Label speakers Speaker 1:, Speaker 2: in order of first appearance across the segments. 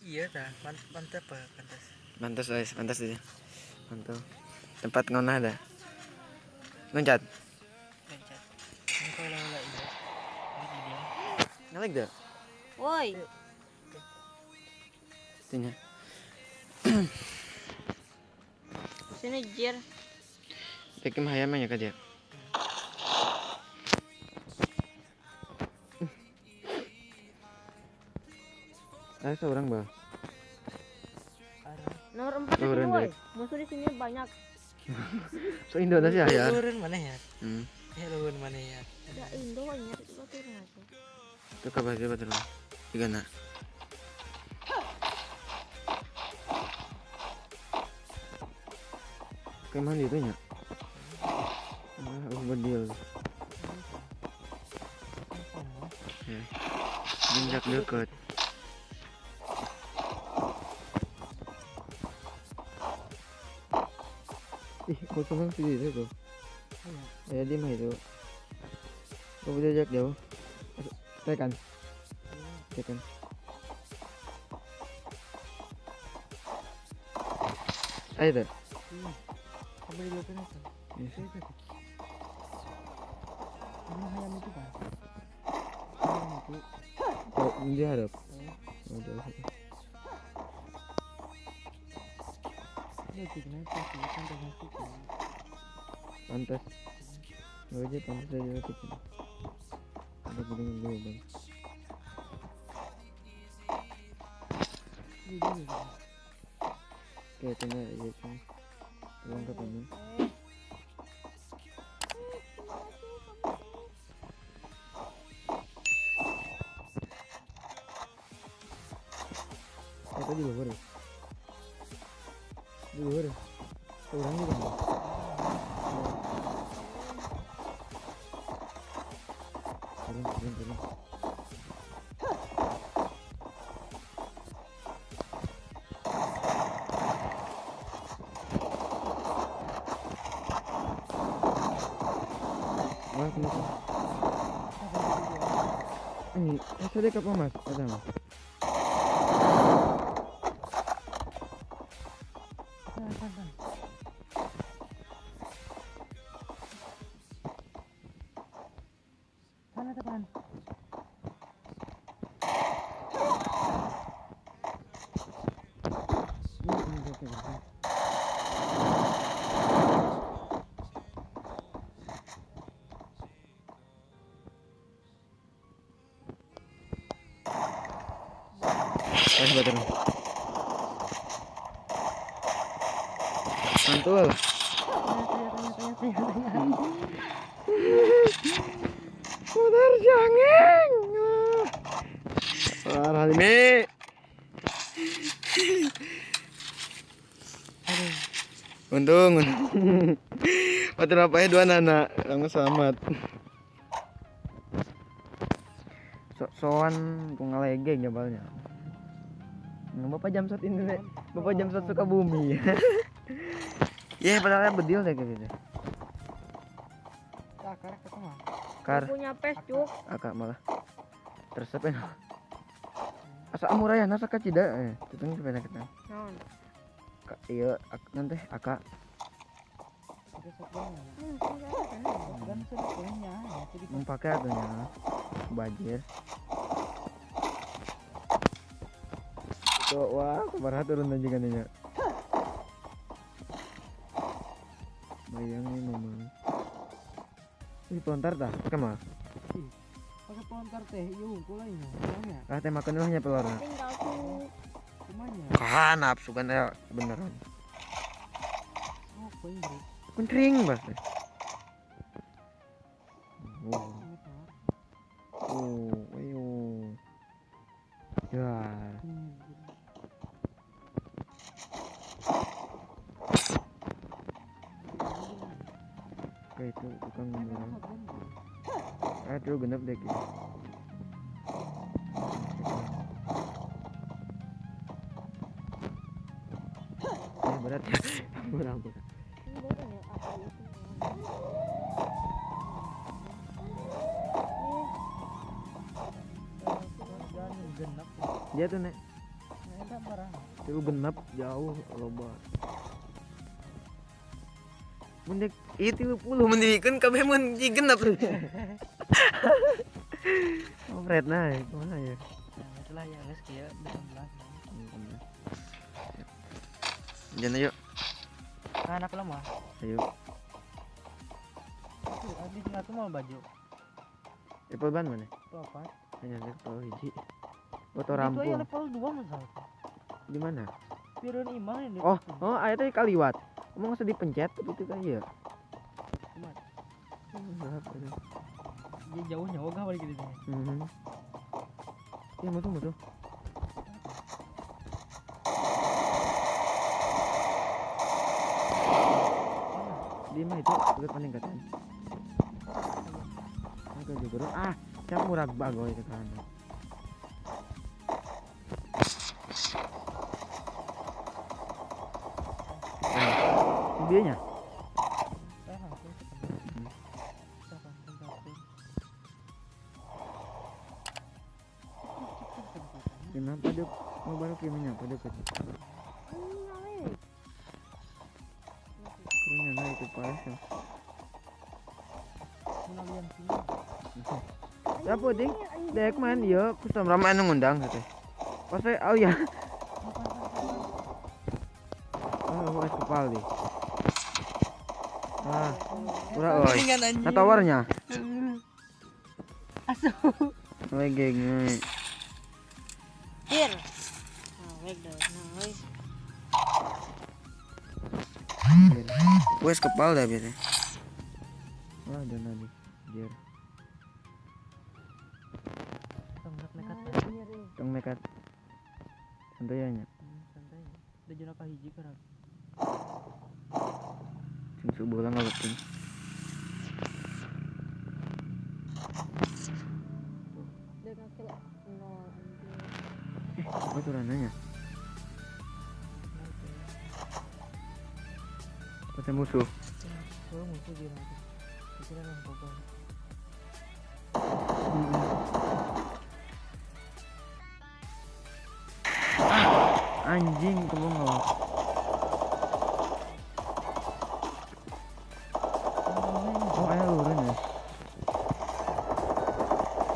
Speaker 1: iya dah, mantap apa pantas.
Speaker 2: Pantas guys, pantas aja. Mantap. Tempat ngonah dah. Loncat.
Speaker 1: Loncat. Ini kalau lah iya. Ini dia.
Speaker 2: Ngelag dah.
Speaker 3: Woi,
Speaker 2: Itunya.
Speaker 3: sini jir.
Speaker 2: Pekim hayamnya ka dia. Ada seorang bah.
Speaker 3: Nomor 4 di
Speaker 2: Turun
Speaker 3: sini, woi.
Speaker 2: deh.
Speaker 3: Musuh di sini banyak.
Speaker 2: So Indonesia ya.
Speaker 1: Turun mana ya?
Speaker 2: Hmm.
Speaker 1: Turun mana ya?
Speaker 3: Ada Indo banyak itu turun aja.
Speaker 2: Itu kabar dia betul. Tiga nak. Kayak mana itu nya? Berdil. Ya. Jinjak deket. Ih, kau senang sih itu tuh. Ya dia mah itu. Kau bisa jarak jauh. Tekan. Tekan. Ayo deh.
Speaker 1: Kamu di belakang itu.
Speaker 2: Yes.
Speaker 1: Ini ayam itu kan?
Speaker 2: Oh, dia harap. Oh, jauh.
Speaker 1: Ini kenapa sih? Kan dengan situ.
Speaker 2: Pantas. Gak aja pantas aja kita. Ada gedung dulu bang.
Speaker 1: Ini dia.
Speaker 2: Oke, tengah aja kan. Lengkap ini. Di luar ya? Di luar ya? Orang juga nggak? Turun. Mas, ini. Ini, saya kapan mas? Ada mas?
Speaker 1: Sana depan.
Speaker 2: Betul. Mantul. Putar jangeng. Parah ini. Untung. Betul apa ya dua anak. Kamu selamat. Soan kungalege jabalnya. Bapak jam saat ini deh. Bapak jam saat suka bumi. Ya padahal bedil deh kayak gitu.
Speaker 1: Akar ketemu.
Speaker 2: Kar.
Speaker 3: Punya pes cuk.
Speaker 2: Akak malah. Tersep ya. Asa amuraya nasa kacida tutung sepeda kita.
Speaker 3: Non.
Speaker 2: Kak iya nanti akak.
Speaker 1: Ada sopnya.
Speaker 3: Kan
Speaker 1: Dan sopnya ya. Jadi
Speaker 2: Pakai atunya. Bajir. Tuh, wah, kemarin turun aja kan ya. Bayangin mama. Ini pelontar dah, pakai mah.
Speaker 1: pakai pelontar teh, yuk, kulainya.
Speaker 2: Ah, teh makan lahnya pelor.
Speaker 3: tinggal tuh.
Speaker 1: Semuanya.
Speaker 2: Kah, nafsu kan ya beneran.
Speaker 1: Oh, pengen.
Speaker 2: Kuntring bas. Ayo. Ya. Kayak itu tukang bilang. Aduh genep deh gitu. Berat ya. Berat.
Speaker 1: Genap.
Speaker 2: Dia tuh nek.
Speaker 1: Nah, barang.
Speaker 2: Itu genap jauh loba. Mendek itu 30 mendirikan kami mun genap. Oh, red naik, mana ya?
Speaker 1: Nah, itulah ya guys kayak 18.
Speaker 2: Jangan ayo.
Speaker 1: Nah, anak lama.
Speaker 2: Ayo.
Speaker 1: Tuh, di tengah tuh mau baju.
Speaker 2: Apple ban mana?
Speaker 1: Tuh apa?
Speaker 2: Hanya level hiji. Foto
Speaker 1: Itu ya
Speaker 2: rampung.
Speaker 1: level 2 misal.
Speaker 2: Di mana?
Speaker 1: Biarin imah yang
Speaker 2: Oh, ayo tadi kaliwat. Emang usah dipencet gitu kan ya?
Speaker 1: Cuma
Speaker 2: Berapa itu?
Speaker 1: dia jauhnya ogah balik gitu.
Speaker 2: Ya musuh. Di mana itu? Dekat peningkatan. Oke juga. Siapa murah bago itu kan. Videonya?
Speaker 1: Saya langsung ketemu. Saya langsung gabung.
Speaker 2: Kenapa dia mau baru kirimannya pada ke kirinya naik itu pasnya.
Speaker 1: Menalian sini.
Speaker 2: Siapa ding? Dek main ya, kusam ramai ngundang gitu. Pas oh ya. Oh, es kepal deh. Kurang oi. Nah tawarnya.
Speaker 1: Asuh.
Speaker 2: Lagi ngai.
Speaker 3: Here. Nah, wait dah. Nah, wait.
Speaker 2: Wes kepal dah biasa. Wah, dan lagi. Jer.
Speaker 1: Tonggak nekat.
Speaker 2: Tong nekat. Santai aja.
Speaker 1: Santai. Udah jona ka hiji kan.
Speaker 2: Sing subuh lah ngaletin.
Speaker 3: Dia kaki nol.
Speaker 2: Apa tuh rananya? Pasti musuh.
Speaker 1: Oh, musuh dia nanti. Kira yang kobong.
Speaker 2: Anjing kebong ngelok. Oh ayo urun ya.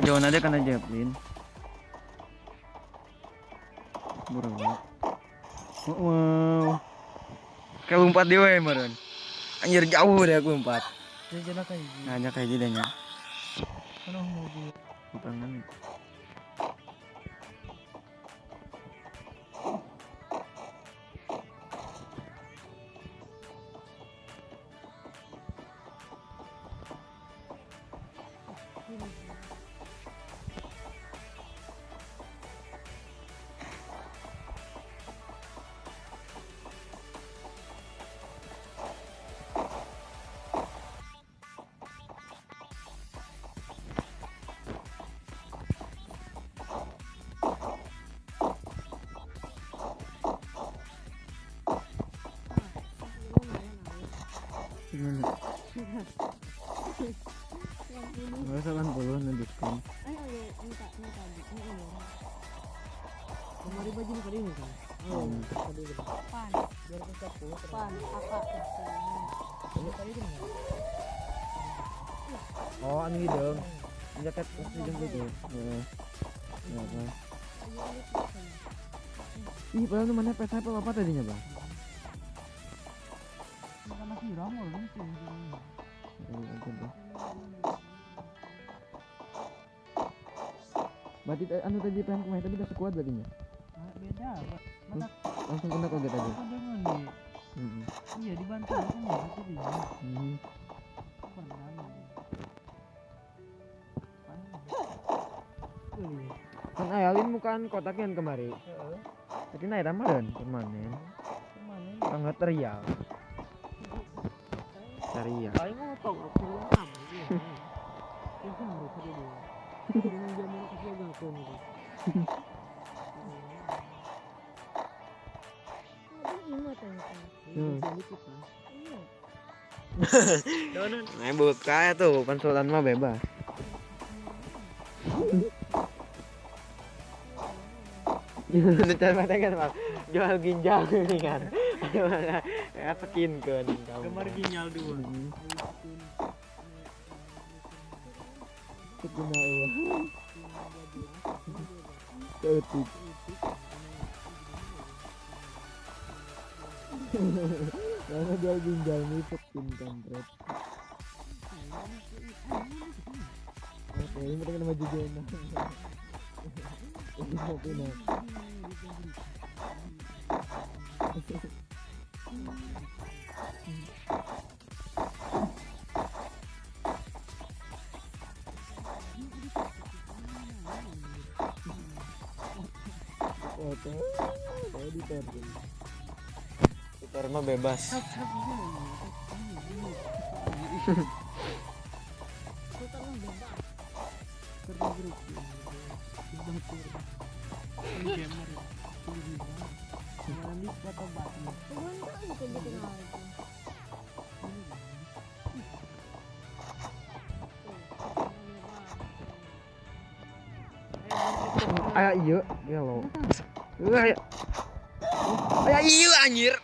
Speaker 2: Jauh aja kan aja Plin. Burung banget. Wow. Kayak lompat di wae meureun. Anjir jauh deh aku lompat.
Speaker 1: Dia jona ka hiji.
Speaker 2: Nanya kayak gitu nya.
Speaker 1: Kana mobil.
Speaker 2: Tangan. Gimana? Nggak usah kan puluh diskon.
Speaker 3: Ayo, minta tadi. Ini.
Speaker 1: Kemari baju ni kali ni kan. Oh, tadi itu.
Speaker 3: Pan,
Speaker 1: 210.
Speaker 3: pan, kakak.
Speaker 1: Ini kali itu.
Speaker 2: Oh, anu hidung. Jaket hidung gitu. Heeh. Ya, ih, padahal tuh mana PS apa tadinya, Bang?
Speaker 1: Makan nasi ramol kan sih.
Speaker 2: Berarti anu tadi pengen kemarin tapi udah sekuat tadinya.
Speaker 1: Beda, mata
Speaker 2: Langsung kena kaget aja.
Speaker 1: ada nih. Iya dibantu kan ya tadi. Pernah nih.
Speaker 2: Kan ayalin mukaan kotaknya kemari.
Speaker 1: Heeh.
Speaker 2: Tapi naik ramadan permanen.
Speaker 1: Kemana?
Speaker 2: Sangat teriak. Teriak.
Speaker 1: Ayo mau tau aku lama gitu. Yang baru tadi dia. Dengan zaman kasih aku nih.
Speaker 3: Ingat kan?
Speaker 1: Donon.
Speaker 2: Nah, buka ya tuh, konsulan mah bebas. Ngecat mata kan Bang. Jual ginjal ini kan. Apa skin kan kamu.
Speaker 1: Gemar ginjal dua.
Speaker 2: Kena uang. Ketik. Karena jual ginjal nih skin kampret. Oke, ini mereka nama jujurnya. Ini mau pindah. Oke, editor. Editor mah bebas. Ayo iya, gelo. Ayo. Ayo iya anjir.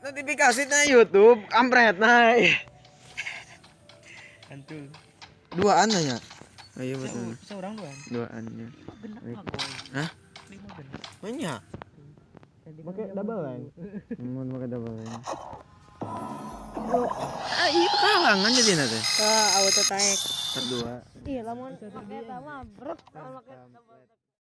Speaker 2: Notifikasi na YouTube, kampret na.
Speaker 1: Antul.
Speaker 2: Duaan nanya. Ayo betul.
Speaker 1: Seorang doang.
Speaker 2: Duaan ya. Hah?
Speaker 1: 5 benar.
Speaker 2: Banyak. Pakai double line. Mau pakai double line. Ah iya kalangan jadi nanti.
Speaker 3: Auto tank.
Speaker 2: 1 2.
Speaker 3: Iya, lamun eta mah brek.